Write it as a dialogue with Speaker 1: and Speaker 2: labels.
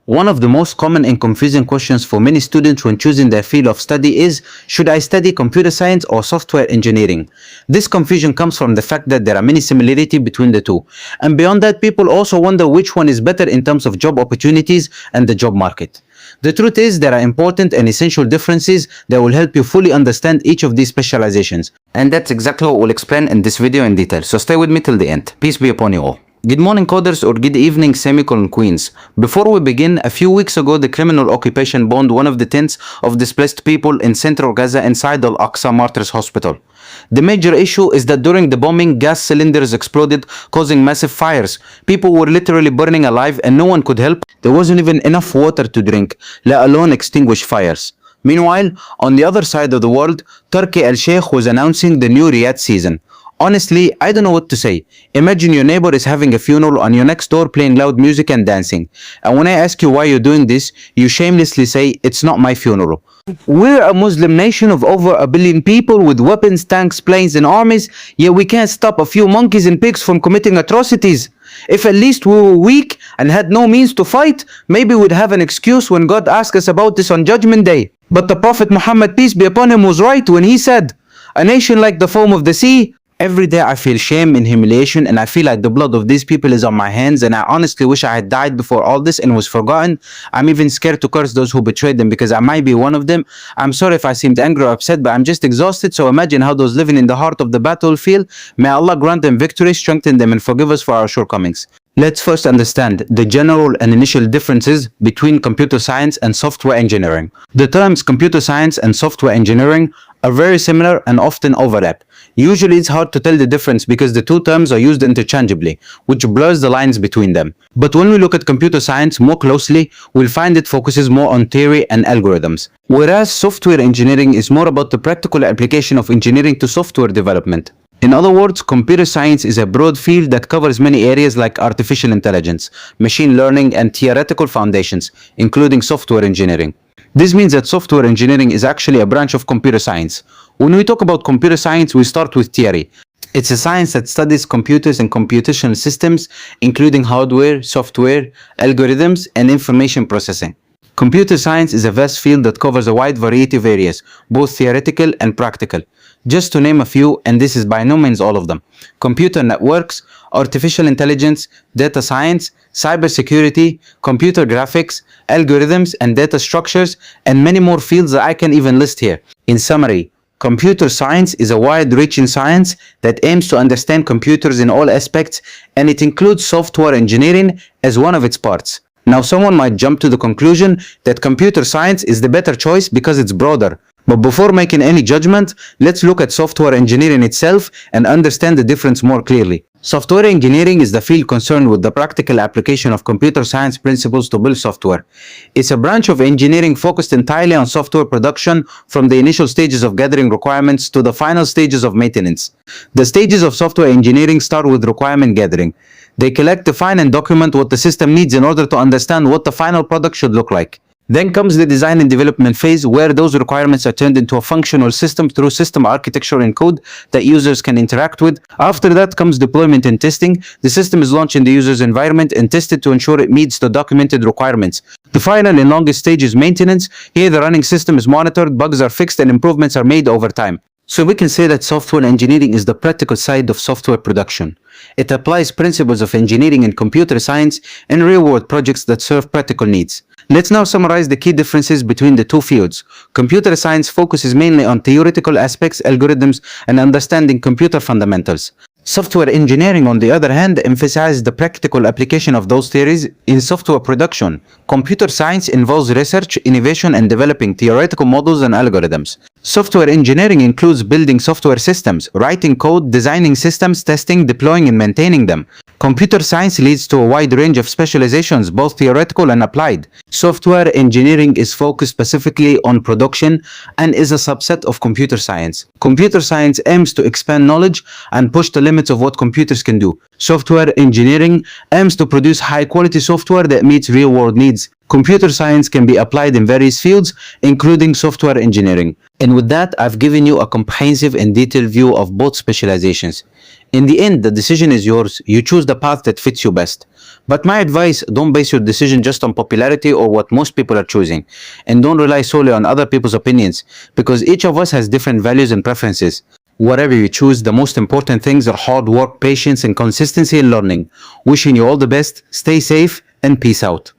Speaker 1: One of the most common and confusing questions for many students when choosing their field of study is, should I study computer science or software engineering? This confusion comes from the fact that there are many similarities between the two. And beyond that, people also wonder which one is better in terms of job opportunities and the job market. The truth is, there are important and essential differences that will help you fully understand each of these specializations. And that's exactly what we'll explain in this video in detail. So stay with me till the end. Peace be upon you all. Good morning coders, or good evening queens. Before we begin, a few weeks ago the criminal occupation bombed one of the tents of displaced people in central Gaza inside Al-Aqsa Martyrs Hospital. The major issue is that during the bombing, gas cylinders exploded, causing massive fires. People were literally burning alive and no one could help. There wasn't even enough water to drink, let alone extinguish fires. Meanwhile, on the other side of the world, Turkey Al Sheikh was announcing the new Riyadh season. Honestly, I don't know what to say. Imagine your neighbor is having a funeral and you're next door playing loud music and dancing. And when I ask you why you're doing this, you shamelessly say, it's not my funeral. We're a Muslim nation of over 1 billion people with weapons, tanks, planes and armies, yet we can't stop a few monkeys and pigs from committing atrocities. If at least we were weak and had no means to fight, maybe we'd have an excuse when God asks us about this on Judgment Day. But the Prophet Muhammad, peace be upon him, was right when he said, a nation like the foam of the sea. Every day I feel shame and humiliation, and I feel like the blood of these people is on my hands, and I honestly wish I had died before all this and was forgotten. I'm even scared to curse those who betrayed them because I might be one of them. I'm sorry if I seemed angry or upset, but I'm just exhausted, so imagine how those living in the heart of the battle feel. May Allah grant them victory, strengthen them, and forgive us for our shortcomings. Let's first understand the general and initial differences between computer science and software engineering. The terms computer science and software engineering are very similar and often overlap. Usually it's hard to tell the difference because the two terms are used interchangeably, which blurs the lines between them. But when we look at computer science more closely, we'll find it focuses more on theory and algorithms. Whereas software engineering is more about the practical application of engineering to software development. In other words, computer science is a broad field that covers many areas like artificial intelligence, machine learning, and theoretical foundations, including software engineering. This means that software engineering is actually a branch of computer science. When we talk about computer science, we start with theory. It's a science that studies computers and computational systems, including hardware, software, algorithms, and information processing. Computer science is a vast field that covers a wide variety of areas, both theoretical and practical. Just to name a few, and this is by no means all of them: computer networks, artificial intelligence, data science, cybersecurity, computer graphics, algorithms and data structures, and many more fields that I can even list here. In summary, computer science is a wide-reaching science that aims to understand computers in all aspects, and it includes software engineering as one of its parts. Now, someone might jump to the conclusion that computer science is the better choice because it's broader. But before making any judgment, let's look at software engineering itself and understand the difference more clearly. Software engineering is the field concerned with the practical application of computer science principles to build software. It's a branch of engineering focused entirely on software production, from the initial stages of gathering requirements to the final stages of maintenance. The stages of software engineering start with requirement gathering. They collect, define, and document what the system needs in order to understand what the final product should look like. Then comes the design and development phase, where those requirements are turned into a functional system through system architecture and code that users can interact with. After that comes deployment and testing. The system is launched in the user's environment and tested to ensure it meets the documented requirements. The final and longest stage is maintenance. Here the running system is monitored, bugs are fixed, and improvements are made over time. So we can say that software engineering is the practical side of software production. It applies principles of engineering and computer science in real-world projects that serve practical needs. Let's now summarize the key differences between the two fields. Computer science focuses mainly on theoretical aspects, algorithms, and understanding computer fundamentals. Software engineering, on the other hand, emphasizes the practical application of those theories in software production. Computer science involves research, innovation, and developing theoretical models and algorithms. Software engineering includes building software systems, writing code, designing systems, testing, deploying, and maintaining them. Computer science leads to a wide range of specializations, both theoretical and applied. Software engineering is focused specifically on production and is a subset of computer science. Computer science aims to expand knowledge and push the limits of what computers can do. Software engineering aims to produce high-quality software that meets real-world needs. Computer science can be applied in various fields, including software engineering. And with that, I've given you a comprehensive and detailed view of both specializations. In the end, the decision is yours. You choose the path that fits you best. But my advice, don't base your decision just on popularity or what most people are choosing. And don't rely solely on other people's opinions, because each of us has different values and preferences. Whatever you choose, the most important things are hard work, patience, and consistency in learning. Wishing you all the best, stay safe, and peace out.